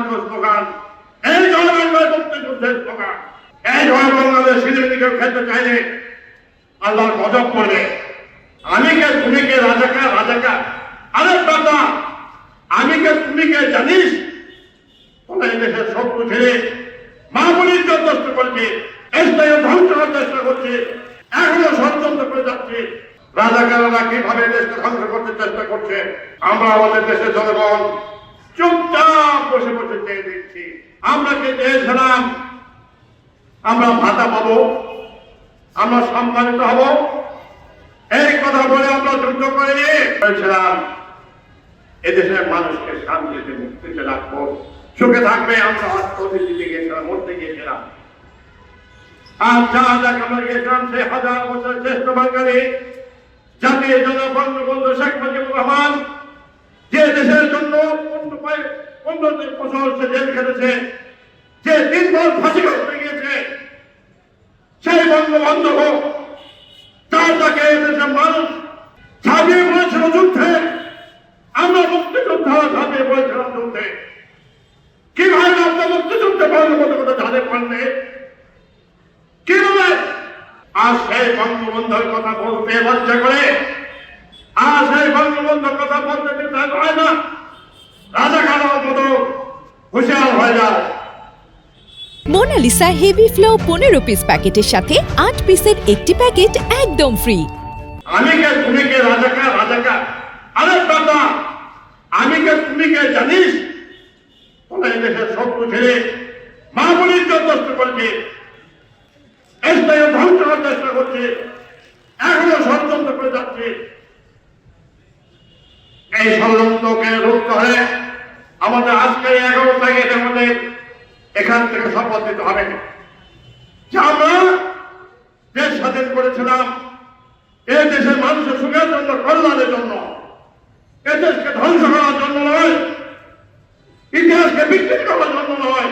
জাতীয় স্লোগান, এই জয় বাংলার মুক্তিযুদ্ধের স্লোগান। এই জয় বাংলাদেশ সিনেমিকে খেলতে চাইলে আল্লাহর গজব করবে। আমি কে তুমি কে রাজাকার রাজাকার, আরে দাদা আমি কে তুমি কে জানিস? তোরা এই দেশের শত্রু ছেড়ে মা বোনের যথেষ্ট করছে, স্থায়ী ধ্বংস করার চেষ্টা করছে, এখনো ষড়যন্ত্র করে যাচ্ছে। রাজাকাররা কিভাবে দেশকে ধ্বংস করতে চেষ্টা করছে, আমরা আমাদের দেশের জনগণ চুপচাপ বসে বসে চেয়ে দিচ্ছি। আমরা কে চেয়েছিলাম আমরা ভাতা পাবো, আমরা সম্মানিত হব, এই কথা বলে আমরা যুদ্ধ করে বলেছিলাম এদেশের মানুষকে শান্তিতে মুক্তিতে রাখবো, সুখে থাকবে। আমরা হস্তদিতে গিয়েছিলাম, মরতে গিয়েছিলাম। আর যা আমরা গিয়েছিলাম সেই হাজার বছর শ্রেষ্ঠ বাঙালি জাতির জন্য বঙ্গবন্ধু শেখ মুজিবুর রহমান, যে দেশের জন্য 15 বছর সে জেল খেটেছে, যে 3 বার ফাঁসি কাটতে গিয়েছে, সেই বঙ্গবন্ধু তাকে দেশের মানুষ ঝাঁপিয়ে পড়েছিল যুদ্ধে। আমরা মুক্তিযোদ্ধা ঝাঁপিয়ে পড়েছিলাম যুদ্ধে। কিভাবে আমরা মুক্তিযুদ্ধে বঙ্গবন্ধু কথা জানে পারলে কিভাবে? আর সেই বঙ্গবন্ধুর কথা বলতে লজ্জা করে, আর সেই বঙ্গবন্ধুর কথা বলতে দিতে হয় না, রাজাকারের মতো হুঁশিয়ার হয়ে যায়। মোনালিসা হেভি ফ্লো 15 পিস প্যাকেটের সাথে 8 পিসের একটি প্যাকেট একদম ফ্রি। আমি কে তুমি কে রাজাকার রাজাকার, আরে দাদা আমি কে তুমি কে জানিস? তোরা এই দেশের শত্রু ছেড়ে মা বোনের যথেষ্ট করছে, স্থায়ী ধ্বংস করার চেষ্টা করছে, এখনো ষড়যন্ত্র করে যাচ্ছে। এই ষড়যন্ত্রকে রুখতে হলে আমাদের আজকে 11 তারিখের মধ্যে এখান থেকে শপথ নিতে হবে যে আমরা দেশ স্বাধীন করেছিলাম এই দেশের মানুষের সুখের জন্য, কল্যাণের জন্য, এ দেশকে ধ্বংস করার জন্য নয়, ইতিহাসকে বিকৃত করার জন্য নয়।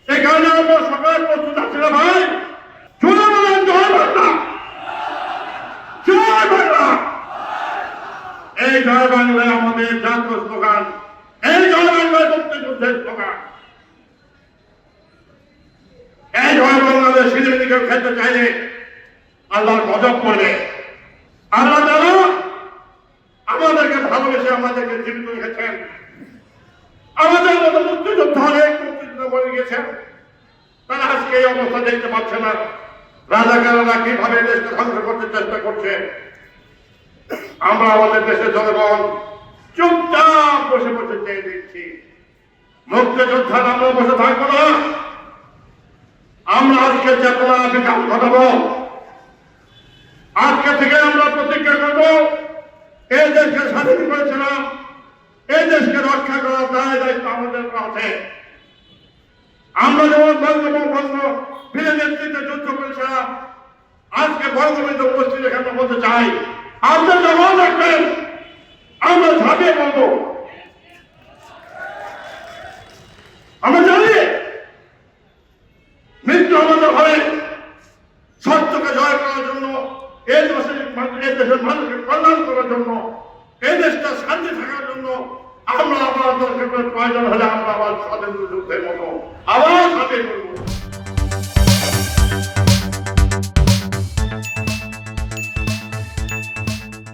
এই কারণে আমরা সবাই প্রস্তুত আছি না ভাই। চলে বলেন জয় বাংলা, জয় বাংলা। এই জয় বাংলায় আমাদের জাতীয় স্লোগান, এই জয় বাংলায় মুক্তিযুদ্ধের স্লোগান। এই জয় বাংলাদেশ সিনেমিকে খেলতে চাইলে আল্লাহর গজব করবে। আল্লাহ তাআলা আমাদেরকে ভালোবেসে আমাদেরকে জীবিত রেখেছেন। আমাদের মতো মুক্তিযোদ্ধা অনেক মুক্তিযোদ্ধা বলে গেছেন, তারা আজকে এই অবস্থা দেখতে পাচ্ছে না। রাজাকাররা কিভাবে দেশকে ধ্বংস করতে চেষ্টা করছে, আমরা আমাদের দেশের জনগণ চুপচাপ বসে বসে চেয়ে দিচ্ছি। মুক্তিযোদ্ধারা আমরা বসে থাকবো না। আমরা আজকে চেতনা বিকাশ ঘটাবো। আজকে থেকে আমরা প্রতিজ্ঞা করবো এই দেশকে স্বাধীন করেছিলাম, এই দেশকে রক্ষা করার দায়িত্ব আমাদের আছে। আমরা যেমন বঙ্গবন্ধু বীরের নেতৃত্বে যুদ্ধ করেছিলাম, আজকে বঙ্গবন্ধু উপস্থিত এখানে বলতে চাই আপনার জবান রাখবেন, আমরা ঝাঁপিয়ে বলবো। আমরা জানি মৃত্যু আমাদের হয়, সত্যকে জয় করার জন্য, এই দেশের মানুষের কল্যাণ করার জন্য, এই দেশটা শান্তি থাকার জন্য আমরা আবার দরকার প্রয়োজন হলে আমরা আবার স্বাধীনতা যুদ্ধের মতো আবার ঝাঁপিয়ে পড়বো।